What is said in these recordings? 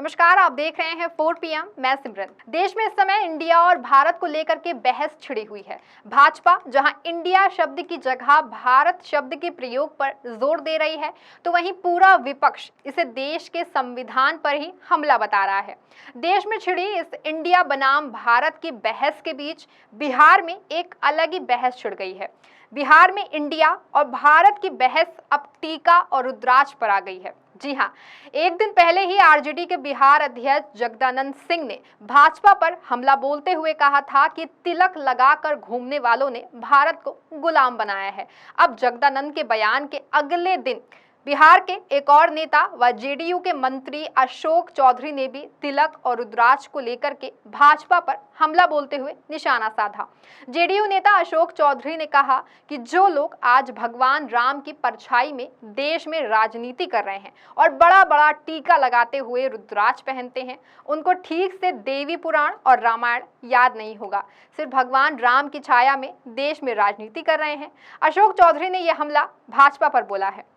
नमस्कार, आप देख रहे हैं 4 PM। मैं सिमरन। देश में इस समय इंडिया और भारत को लेकर के बहस छिड़ी हुई है। भाजपा जहां इंडिया शब्द की जगह भारत शब्द के प्रयोग पर जोर दे रही है, तो वहीं पूरा विपक्ष इसे देश के संविधान पर ही हमला बता रहा है। देश में छिड़ी इस इंडिया बनाम भारत की बहस के बीच बिहार में एक अलग ही बहस छिड़ गई है। बिहार में इंडिया और भारत की बहस अब टीका और रुद्राक्ष पर आ गई है। जी हाँ, एक दिन पहले ही आरजेडी के बिहार अध्यक्ष जगदानंद सिंह ने भाजपा पर हमला बोलते हुए कहा था कि तिलक लगाकर घूमने वालों ने भारत को गुलाम बनाया है। अब जगदानंद के बयान के अगले दिन बिहार के एक और नेता व जेडीयू के मंत्री अशोक चौधरी ने भी तिलक और रुद्राक्ष को लेकर के भाजपा पर हमला बोलते हुए निशाना साधा। जेडीयू नेता अशोक चौधरी ने कहा कि जो लोग आज भगवान राम की परछाई में देश में राजनीति कर रहे हैं और बड़ा बड़ा टीका लगाते हुए रुद्राक्ष पहनते हैं, उनको ठीक से देवी पुराण और रामायण याद नहीं होगा। सिर्फ भगवान राम की छाया में देश में राजनीति कर रहे हैं। अशोक चौधरी ने यह हमला भाजपा पर बोला है।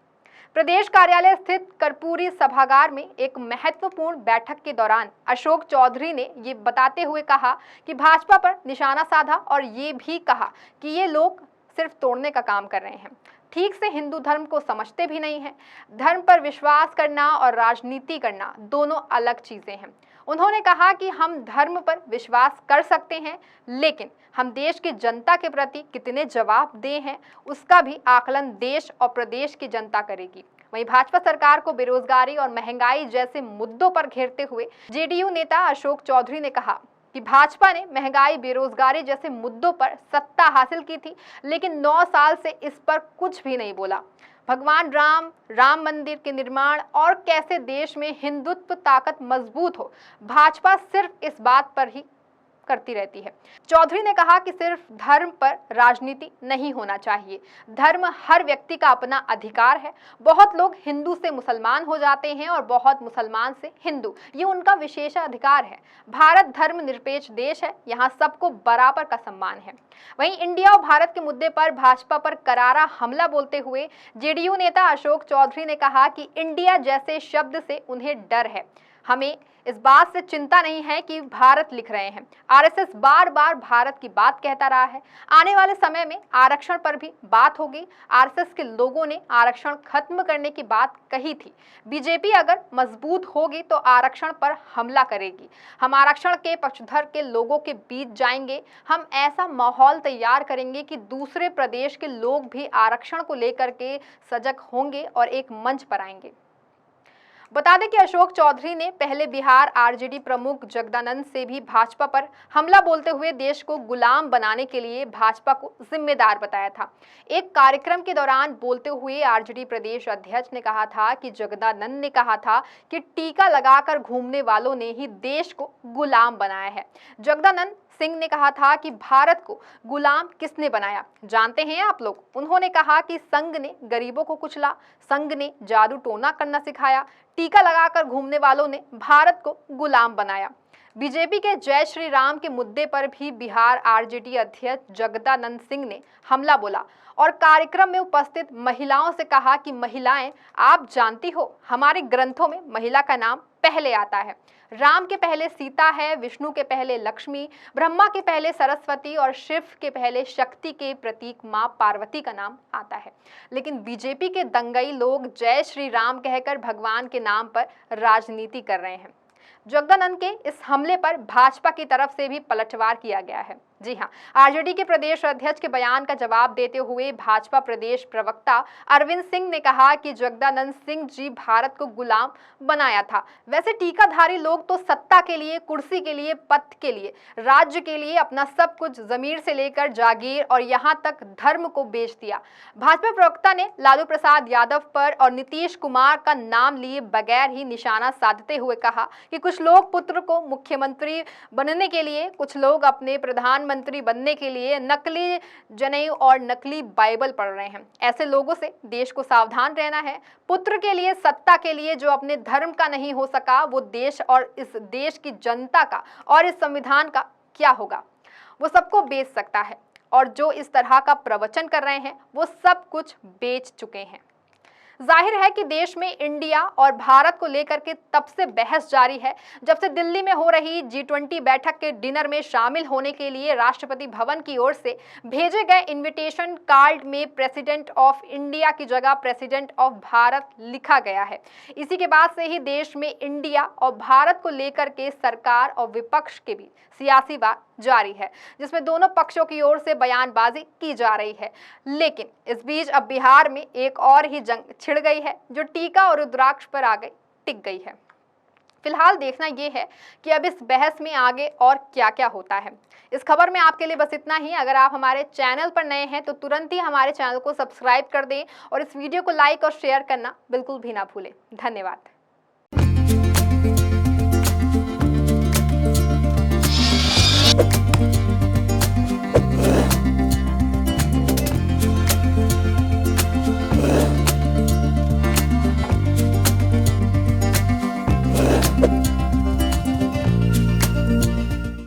प्रदेश कार्यालय स्थित कर्पूरी सभागार में एक महत्वपूर्ण बैठक के दौरान अशोक चौधरी ने ये बताते हुए कहा कि भाजपा पर निशाना साधा और ये भी कहा कि ये लोग सिर्फ तोड़ने का काम कर रहे हैं, ठीक से हिंदू धर्म को समझते भी नहीं हैं। धर्म पर विश्वास करना और राजनीति करना दोनों अलग चीजें हैं। उन्होंने कहा कि हम धर्म पर विश्वास कर सकते हैं, लेकिन हम देश की जनता के प्रति कितने जवाबदेह हैं उसका भी आकलन देश और प्रदेश की जनता करेगी। वहीं भाजपा सरकार को बेरोजगारी और महंगाई जैसे मुद्दों पर घेरते हुए जेडीयू नेता अशोक चौधरी ने कहा कि भाजपा ने महंगाई, बेरोजगारी जैसे मुद्दों पर सत्ता हासिल की थी, लेकिन 9 साल से इस पर कुछ भी नहीं बोला। भगवान राम मंदिर के निर्माण और कैसे देश में हिंदुत्व ताकत मजबूत हो, भाजपा सिर्फ इस बात पर ही करती रहती है। चौधरी ने कहा कि सिर्फ धर्म पर राजनीति नहीं होना चाहिए। धर्म हर व्यक्ति का अपना अधिकार है। बहुत लोग हिंदू से मुसलमान हो जाते हैं और बहुत मुसलमान से हिंदू, ये उनका विशेष अधिकार है। भारत धर्मनिरपेक्ष देश है, यहाँ सबको बराबर का सम्मान है। वहीं इंडिया और भारत के मुद्दे पर भाजपा पर करारा हमला बोलते हुए जेडीयू नेता अशोक चौधरी ने कहा कि इंडिया जैसे शब्द से उन्हें डर है। हमें इस बात से चिंता नहीं है कि भारत लिख रहे हैं। आरएसएस बार बार भारत की बात कहता रहा है। आने वाले समय में आरक्षण पर भी बात होगी। आरएसएस के लोगों ने आरक्षण खत्म करने की बात कही थी। बीजेपी अगर मजबूत होगी तो आरक्षण पर हमला करेगी। हम आरक्षण के पक्षधर के लोगों के बीच जाएंगे। हम ऐसा माहौल तैयार करेंगे कि दूसरे प्रदेश के लोग भी आरक्षण को लेकर के सजग होंगे और एक मंच पर आएंगे। बता दें कि अशोक चौधरी ने पहले बिहार आरजेडी प्रमुख जगदानंद से भी भाजपा पर हमला बोलते हुए देश को गुलाम बनाने के लिए भाजपा को जिम्मेदार बताया था। एक कार्यक्रम के दौरान बोलते हुए आरजेडी प्रदेश अध्यक्ष ने कहा था कि जगदानंद ने कहा था कि टीका लगाकर घूमने वालों ने ही देश को गुलाम बनाया है। जगदानंद सिंह ने कहा था कि भारत को गुलाम किसने बनाया जानते हैं आप लोग? उन्होंने कहा कि संघ ने गरीबों को कुचला, संघ ने जादू टोना करना सिखाया, टीका लगाकर घूमने वालों ने भारत को गुलाम बनाया। बीजेपी के जय श्री राम के मुद्दे पर भी बिहार आरजेडी अध्यक्ष जगदानंद सिंह ने हमला बोला और कार्यक्रम में उपस्थित महिलाओं से कहा कि महिलाएं, आप जानती हो हमारे ग्रंथों में महिला का नाम पहले आता है। राम के पहले सीता है, विष्णु के पहले लक्ष्मी, ब्रह्मा के पहले सरस्वती और शिव के पहले शक्ति के प्रतीक मां पार्वती का नाम आता है। लेकिन बीजेपी के दंगई लोग जय श्री राम कहकर भगवान के नाम पर राजनीति कर रहे हैं। जगदानंद के इस हमले पर भाजपा की तरफ से भी पलटवार किया गया है। जी हां, आरजेडी के प्रदेश अध्यक्ष के बयान का जवाब देते हुए भाजपा प्रदेश प्रवक्ता अरविंद सिंह ने कहा कि जगदानंद सिंह जी भारत को गुलाम बनाया था। वैसे टीकाधारी लोग तो सत्ता के लिए, कुर्सी के लिए, पद के लिए, राज्य के लिए अपना सब कुछ जमीर से लेकर जागीर और यहां तक धर्म को बेच दिया। भाजपा प्रवक्ता ने लालू प्रसाद यादव पर और नीतीश कुमार का नाम लिए बगैर ही निशाना साधते हुए कहा कि कुछ लोग पुत्र को मुख्यमंत्री बनने के लिए, कुछ लोग अपने प्रधानमंत्री बनने के लिए नकली जनेऊ और नकली बाइबल पढ़ रहे हैं। ऐसे लोगों से देश को सावधान रहना है। पुत्र के लिए, सत्ता के लिए जो अपने धर्म का नहीं हो सका, वो देश और इस देश की जनता का और इस संविधान का क्या होगा? वो सबको बेच सकता है और जो इस तरह का प्रवचन कर रहे हैं वो सब कुछ बेच चुके हैं। जाहिर है कि देश में इंडिया और भारत को लेकर के तब से बहस जारी है जब से दिल्ली में हो रही G20 बैठक के डिनर में शामिल होने के लिए राष्ट्रपति भवन की ओर से भेजे गए इनविटेशन कार्ड में प्रेसिडेंट ऑफ इंडिया की जगह प्रेसिडेंट ऑफ भारत लिखा गया है। इसी के बाद से ही देश में इंडिया और भारत को लेकर के सरकार और विपक्ष के बीच सियासी बात जारी है, जिसमें दोनों पक्षों की ओर से बयानबाजी की जा रही है। लेकिन इस बीच अब बिहार में एक और ही जंग छिड़ गई है जो टीका और रुद्राक्ष पर आ गई टिक गई है। फिलहाल देखना यह है कि अब इस बहस में आगे और क्या क्या होता है। इस खबर में आपके लिए बस इतना ही। अगर आप हमारे चैनल पर नए हैं तो तुरंत ही हमारे चैनल को सब्सक्राइब कर दें और इस वीडियो को लाइक और शेयर करना बिल्कुल भी ना भूलें। धन्यवाद।